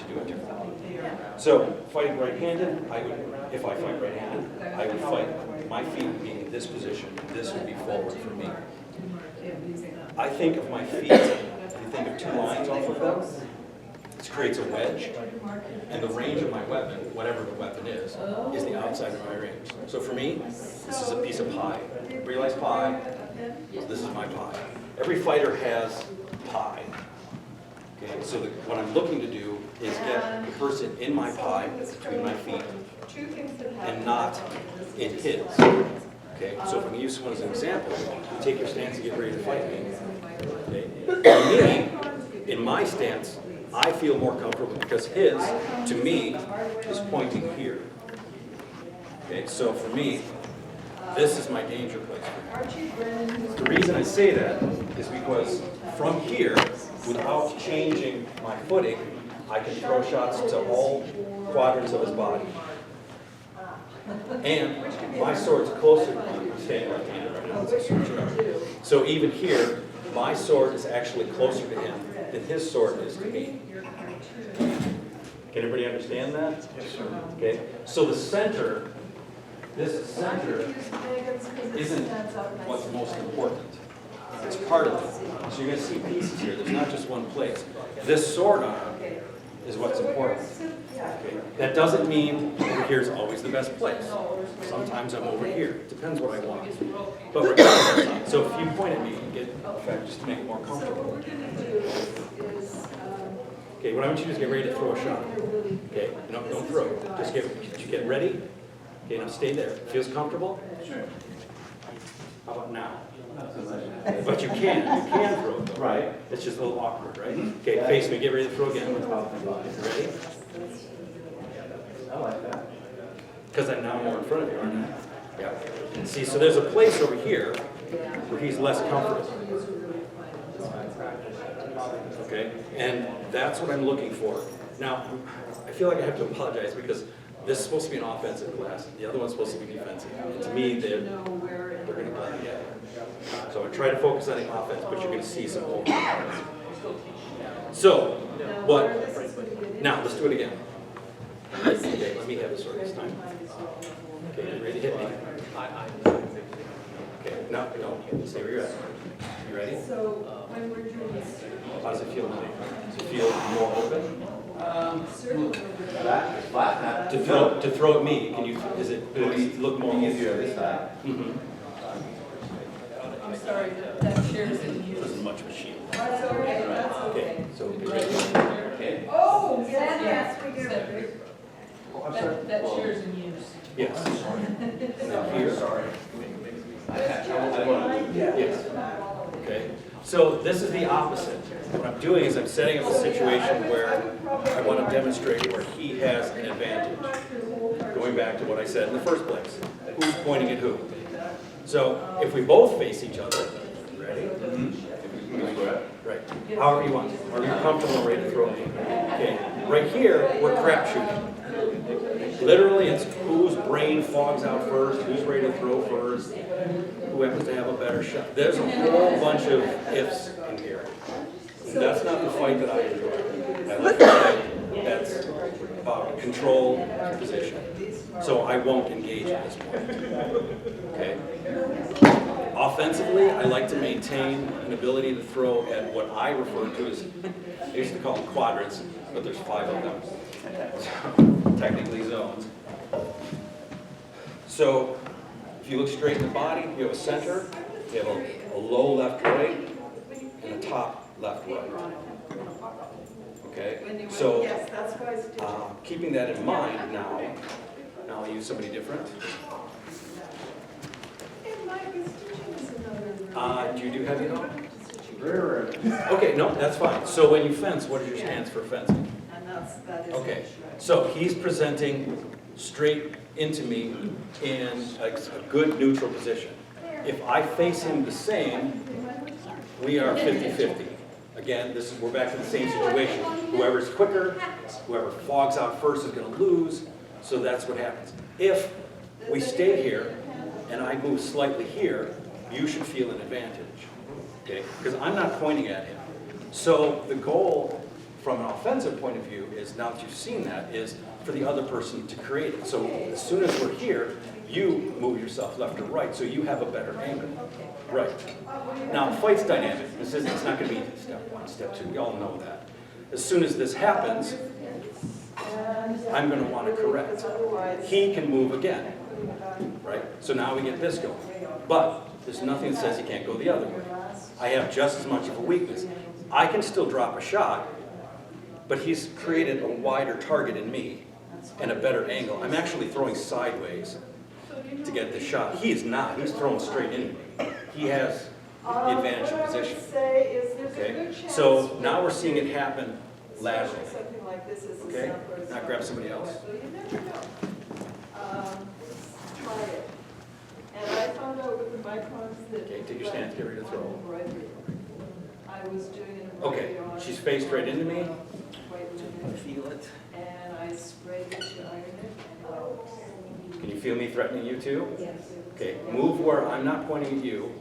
do it differently. So fighting right-handed, if I fight right-handed, I would fight my feet would be in this position. This would be forward for me. I think of my feet, if you think of two lines off of them, this creates a wedge, and the range of my weapon, whatever the weapon is the outside of my range. So for me, this is a piece of pie. Realize pie? So this is my pie. Every fighter has pie. Okay, so what I'm looking to do is get the person in my pie, between my feet, and not in his. Okay, so if I'm going to use someone as an example, you take your stance and get ready to fight me. Okay? For me, in my stance, I feel more comfortable because his, to me, is pointing here. Okay, so for me, this is my danger place. The reason I say that is because from here, without changing my footing, I can throw shots to all quadrants of his body. And my sword's closer to me. I'm standing right-handed right now. So even here, my sword is actually closer to him than his sword is to me. Can everybody understand that? Yes, sir. Okay. So the center, this center isn't what's most important. It's part of it. So you're going to see pieces here. There's not just one place. This sword arm is what's important. Okay. That doesn't mean over here is always the best place. Sometimes I'm over here. It depends what I want. But regardless, so if you point at me and get, in fact, just to make it more comfortable. Okay, what I want you to do is get ready to throw a shot. Okay, no, don't throw. Just get ready. Okay, now stay there. Feels comfortable? Sure. How about now? But you can throw it though, right? It's just a little awkward, right? Okay, face me, get ready to throw again. Ready? I like that. Because I'm now more in front of you, aren't I? Yeah. See, so there's a place over here where he's less comfortable. Okay, and that's what I'm looking for. Now, I feel like I have to apologize because this is supposed to be an offensive class. The other one's supposed to be defensive. And to me, they're going to blend together. So I try to focus on the offense, but you're going to see some old offense. So, what? Now, let's do it again. Okay, let me have the sword this time. Okay, you ready to hit me? Okay, no, stay where you're at. You ready? How does it feel now? Does it feel more open? To throw at me, can you? Does it look more easier this side? I'm sorry, that chair's in use. Doesn't much of a shield. That's okay, that's okay. Okay, so be ready. Okay. Oh, yes, we do. That chair's in use. Yes. Now here. Sorry. Yes. Okay. So this is the opposite. What I'm doing is I'm setting up a situation where I want to demonstrate where he has an advantage. Going back to what I said in the first place. Who's pointing at who? So if we both face each other, ready? Right. However you want. Are you comfortable and ready to throw me? Okay. Right here, we're crapshooting. Literally, it's whose brain fogs out first, who's ready to throw first, who happens to have a better shot. There's a whole bunch of ifs in here. And that's not the fight that I enjoy. I like the fight that's about control and position. So I won't engage at this point. Okay? Offensively, I like to maintain an ability to throw at what I refer to as, I used to call them quadrants, but there's 5 of them. So, technically zones. So if you look straight in the body, you have a center, you have a low left right, and a top left right. Okay? So keeping that in mind now I'll use somebody different. Do you do heavy though? Okay, no, that's fine. So when you fence, what is your stance for fencing? Okay, so he's presenting straight into me in a good neutral position. If I face him the same, we are 50-50. Again, we're back to the same situation. Whoever's quicker, whoever fogs out first is going to lose. So that's what happens. If we stay here and I move slightly here, you should feel an advantage. Okay? Because I'm not pointing at him. So the goal from an offensive point of view is, now that you've seen that, is for the other person to create it. So as soon as we're here, you move yourself left or right, so you have a better angle. Right. Now, fight's dynamic. It's not going to be step one, step two. We all know that. As soon as this happens, I'm going to want to correct. He can move again. Right? So now we get this going. But there's nothing that says he can't go the other way. I have just as much of a weakness. I can still drop a shot, but he's created a wider target in me and a better angle. I'm actually throwing sideways to get the shot. He is not. He's throwing straight into me. He has the advantage of position. Okay? So now we're seeing it happen laterally. Okay? Now grab somebody else. Try it. And I found out with the microns that. Okay, take your stance, get ready to throw. I was doing it. Okay, she's faced right into me. Feel it. And I sprayed it to iron it. Can you feel me threatening you too? Yes. Okay, move where I'm not pointing at you,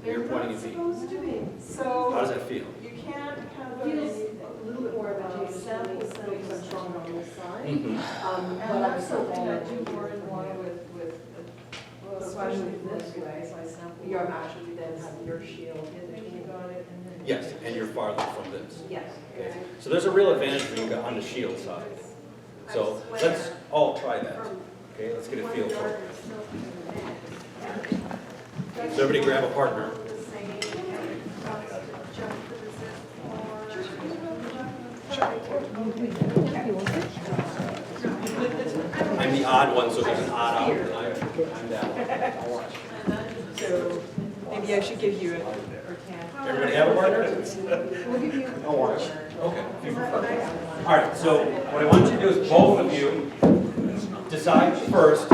you're pointing at me. Supposed to be. So. How does that feel? You can't have Feels any. a little bit more advantageous Samples because I'm stronger on this side. Mhm. And But I'm that's still something I do vulnerable. more and more with, especially this way, so I sample. You're actually then have your shield in Think you between. got it, and then. Yes, and you're farther from this. Yes. Okay. So there's a real advantage when you got on the shield side. So let's all try that. Okay, let's get a feel for it. So everybody grab a partner. I'm the odd one, so there's an odd out. I'm that one. So maybe I should give you a, or can. Everybody have a partner? We'll give you. Okay. if you prefer. All right, so what I want you to do is both of you decide first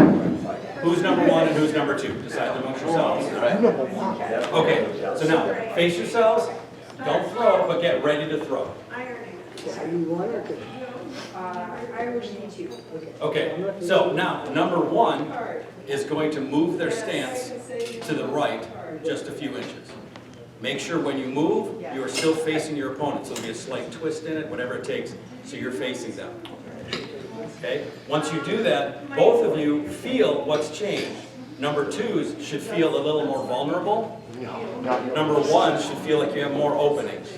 who's number one and who's number two. Decide amongst yourselves. Okay, so now face yourselves. Don't throw, but get ready to throw. I would need to. Okay, so now number one is going to move their stance to the right just a few inches. Make sure when you move, you are still facing your opponent. So there'll be a slight twist in it, whatever it takes, so you're facing them. Okay? Once you do that, both of you feel what's changed. Number twos should feel a little more vulnerable. Number ones should feel like you have more openings.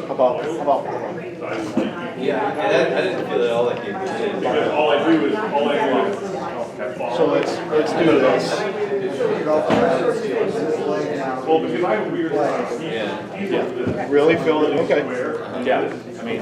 About Yeah, and I didn't feel at all like you did. because all I do is so let's do this. Well, because I have a weird Yeah. really feel it. Okay. Yeah. I mean,